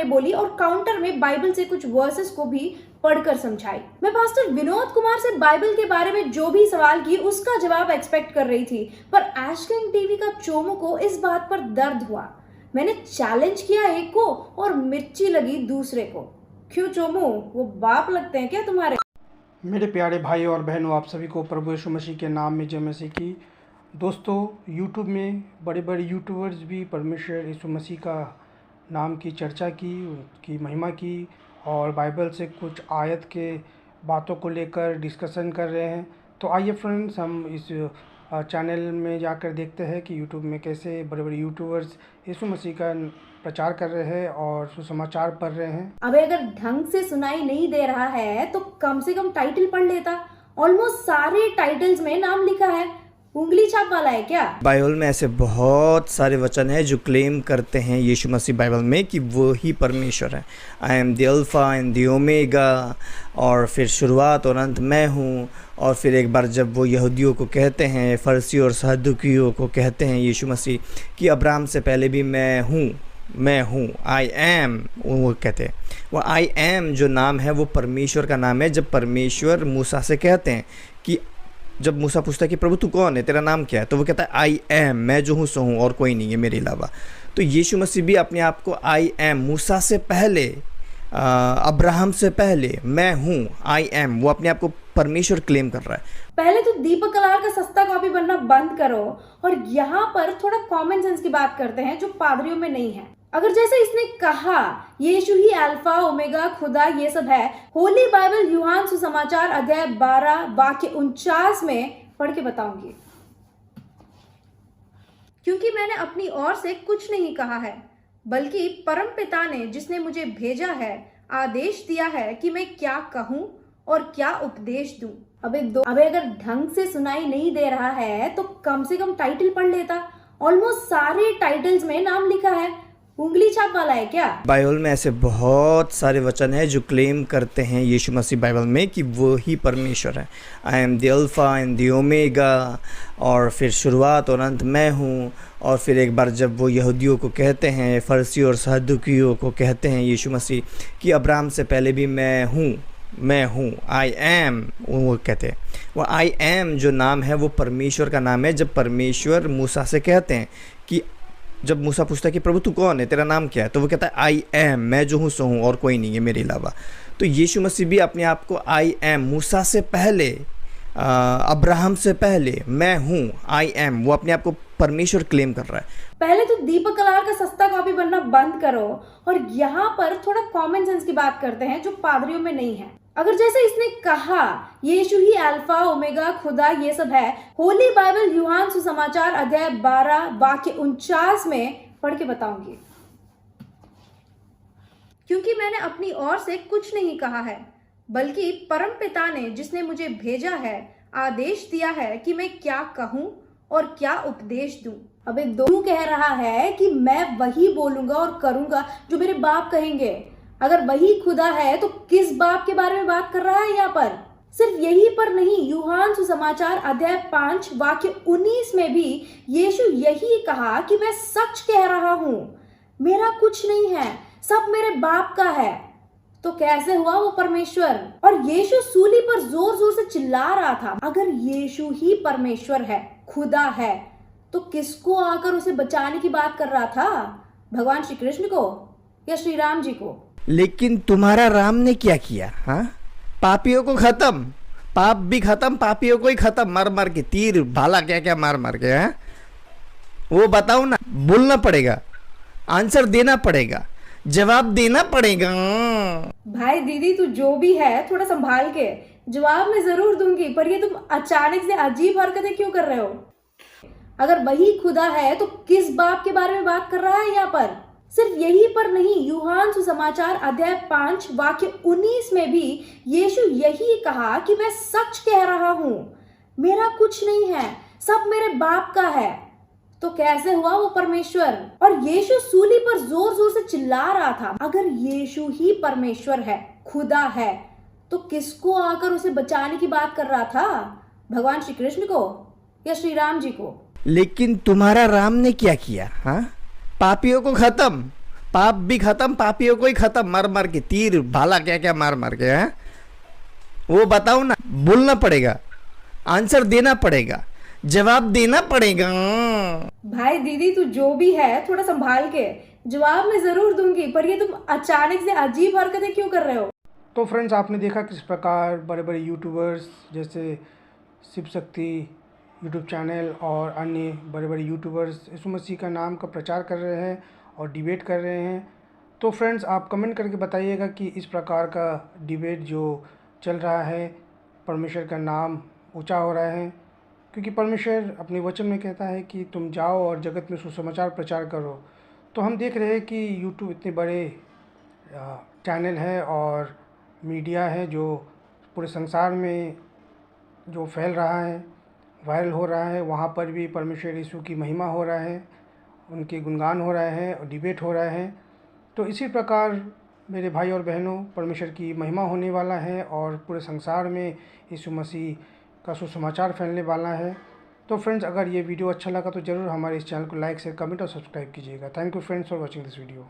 मैंने बोली और काउंटर में बाइबल से कुछ वर्सेस को भी पढ़कर समझाई। मैं पास्टर विनोद कुमार से बाइबल के बारे में जो भी सवाल किए उसका जवाब एक्सपेक्ट कर रही थी, पर एश किंग टीवी का चोमू को इस बात पर दर्द हुआ। मैंने चैलेंज किया एक को और मिर्ची लगी दूसरे को। क्यों चोमू, वो बाप लगते हैं क्या तुम्हारे? मेरे प्यारे भाई और बहनों, आप सभी को प्रभु यीशु मसीह के नाम में जय मसीह की। दोस्तों, यूट्यूब में बड़े बड़े यूट्यूबर्स भी परमेश्वर यीशु मसीह का नाम की चर्चा की, उसकी महिमा की और बाइबल से कुछ आयत के बातों को लेकर डिस्कशन कर रहे हैं। तो आइए फ्रेंड्स, हम इस चैनल में जाकर देखते हैं कि यूट्यूब में कैसे बड़े बड़े यूट्यूबर्स यीशु मसीह का प्रचार कर रहे हैं और सुसमाचार पढ़ रहे हैं। अबे अगर ढंग से सुनाई नहीं दे रहा है तो कम से कम टाइटल पढ़ लेता। ऑलमोस्ट सारे टाइटल्स में नाम लिखा है। उंगली छाप वाला है क्या? बाइबल में ऐसे बहुत सारे वचन हैं जो क्लेम करते हैं यीशु मसीह बाइबल में कि वो ही परमेश्वर है। I am the alpha and the omega, और फिर शुरुआत और अंत मैं हूँ। और फिर एक बार जब वो यहूदियों को कहते हैं, फरसी और सदूकियों को कहते हैं यीशु मसीह कि अब्राहम से पहले भी मैं हूँ, आई एम, वो कहते हैं। वो आई एम जो नाम है वो परमेश्वर का नाम है। जब परमेश्वर मूसा से कहते हैं कि जब मूसा पूछता है कि प्रभु तू कौन है, तेरा नाम क्या है, तो वो कहता है आई एम, मैं जो हूँ सो हूँ और कोई नहीं है मेरे अलावा। तो यीशु मसीह भी अपने आप को आई एम, मूसा से पहले, अब्राहम से पहले मैं हूँ, आई एम, वो अपने आप को परमेश्वर क्लेम कर रहा है। पहले तो दीपक कलार का सस्ता कॉपी बनना बंद करो और यहाँ पर थोड़ा कॉमन सेंस की बात करते हैं जो पादरियों में नहीं है। अगर जैसे इसने कहा यीशु ही अल्फा ओमेगा खुदा ये सब है, होली बाइबल यूहान सुसमाचार अध्याय 12 वाक्य 49 में पढ़ के बताऊंगी। क्योंकि मैंने अपनी ओर से कुछ नहीं कहा है, बल्कि परम पिता ने जिसने मुझे भेजा है आदेश दिया है कि मैं क्या कहूँ और क्या उपदेश दूं। अबे अगर ढंग से सुनाई नहीं दे रहा है तो कम से कम टाइटल पढ़ लेता। ऑलमोस्ट सारे टाइटल्स में नाम लिखा है। उंगली छाप वाला है क्या? बाइबल में ऐसे बहुत सारे वचन हैं जो क्लेम करते हैं यीशु मसीह बाइबल में कि वो ही परमेश्वर है। I am the alpha and the omega, और फिर शुरुआत और अंत मैं हूँ। और फिर एक बार जब वो यहूदियों को कहते हैं, फरसी और सदूकियों को कहते हैं यीशु मसीह कि अब्राहम से पहले भी मैं हूँ, आई एम, वो कहते हैं। वो आई एम जो नाम है वो परमेश्वर का नाम है। जब परमेश्वर मूसा से कहते हैं कि जब मूसा पूछता है कि प्रभु तू कौन है, तेरा नाम क्या है, तो वो कहता है आई एम, मैं जो हूँ सो हूँ और कोई नहीं है मेरे अलावा। तो यीशु मसीह भी अपने आप को आई एम, मूसा से पहले, अब्राहम से पहले मैं हूँ, आई एम, वो अपने आप को परमेश्वर क्लेम कर रहा है। पहले तो दीपक कलार का सस्ता कॉपी बनना बंद करो और यहाँ पर थोड़ा कॉमन सेंस की बात करते हैं जो पादरियों में नहीं है। अगर जैसे इसने कहा यीशु ही अल्फा ओमेगा खुदा ये सब है, होली बाइबल यूहान सुसमाचार अध्याय 12 वाक्य 49 में पढ़ के बताऊंगी। क्योंकि मैंने अपनी ओर से कुछ नहीं कहा है, बल्कि परम पिता ने जिसने मुझे भेजा है आदेश दिया है कि मैं क्या कहूँ और क्या उपदेश दूं। अब एक दो कह रहा है कि मैं वही बोलूंगा और करूंगा जो मेरे बाप कहेंगे। अगर वही खुदा है तो किस बाप के बारे में बात कर रहा है यहाँ पर? सिर्फ यही पर नहीं, यूहान सुसमाचार अध्याय 5 वाक्य 19 में भी यीशु यही कहा कि मैं सच कह रहा हूँ, मेरा कुछ नहीं है, सब मेरे बाप का है। तो कैसे हुआ वो परमेश्वर? और यीशु सूली पर जोर जोर से चिल्ला रहा था। अगर यीशु ही परमेश्वर है, खुदा है, तो किसको आकर उसे बचाने की बात कर रहा था? भगवान श्री कृष्ण को या श्री राम जी को? लेकिन तुम्हारा राम ने क्या किया? हाँ, पापियों को खत्म, पाप भी खत्म, पापियों को ही खत्म, मर मर के, तीर भाला क्या क्या मार मार के। हाँ, वो बताओ ना, बोलना पड़ेगा, आंसर देना पड़ेगा, जवाब देना पड़ेगा। भाई दीदी तू जो भी है थोड़ा संभाल के जवाब मैं जरूर दूंगी, पर ये तुम अचानक से अजीब हरकतें क्यों कर रहे हो? अगर वही खुदा है तो किस बाप के बारे में बात कर रहा है यहाँ पर? सिर्फ यही पर नहीं, यूहान सुसमाचार अध्याय 5 वाक्य 19 में भी यीशु यही कहा कि मैं सच कह रहा हूँ, मेरा कुछ नहीं है, सब मेरे बाप का है। तो कैसे हुआ वो परमेश्वर? और यीशु सूली पर जोर जोर से चिल्ला रहा था। अगर यीशु ही परमेश्वर है, खुदा है, तो किसको आकर उसे बचाने की बात कर रहा था? भगवान श्री कृष्ण को या श्री राम जी को? लेकिन तुम्हारा राम ने क्या किया? हाँ, पापियों को खत्म, पाप भी खत्म, पापियों को ही खत्म मार मार के, तीर भाला क्या क्या मार मार के, हैं वो बताओ ना, बोलना पड़ेगा, आंसर देना पड़ेगा, जवाब देना पड़ेगा। भाई दीदी तू जो भी है थोड़ा संभाल के जवाब मैं जरूर दूंगी, पर ये तुम अचानक से अजीब हरकतें क्यों कर रहे हो? तो फ्रेंड्स, आपने देखा किस प्रकार बड़े बड़े यूट्यूबर्स जैसे शिव शक्ति यूट्यूब चैनल और अन्य बड़े बड़े यूट्यूबर्स यीशु मसीह का नाम का प्रचार कर रहे हैं और डिबेट कर रहे हैं। तो फ्रेंड्स, आप कमेंट करके बताइएगा कि इस प्रकार का डिबेट जो चल रहा है, परमेश्वर का नाम ऊंचा हो रहा है, क्योंकि परमेश्वर अपने वचन में कहता है कि तुम जाओ और जगत में सुसमाचार प्रचार करो। तो हम देख रहे हैं कि यूट्यूब इतने बड़े चैनल है और मीडिया है जो पूरे संसार में जो फैल रहा है, वायरल हो रहा है, वहाँ पर भी परमेश्वर यीशु की महिमा हो रहा है, उनके गुणगान हो रहा है और डिबेट हो रहा है। तो इसी प्रकार मेरे भाई और बहनों, परमेश्वर की महिमा होने वाला है और पूरे संसार में यीशु मसीह का सुसमाचार फैलने वाला है। तो फ्रेंड्स, अगर ये वीडियो अच्छा लगा तो ज़रूर हमारे इस चैनल को लाइक शेयर कमेंट और सब्सक्राइब कीजिएगा। Thank you friends for watching this video.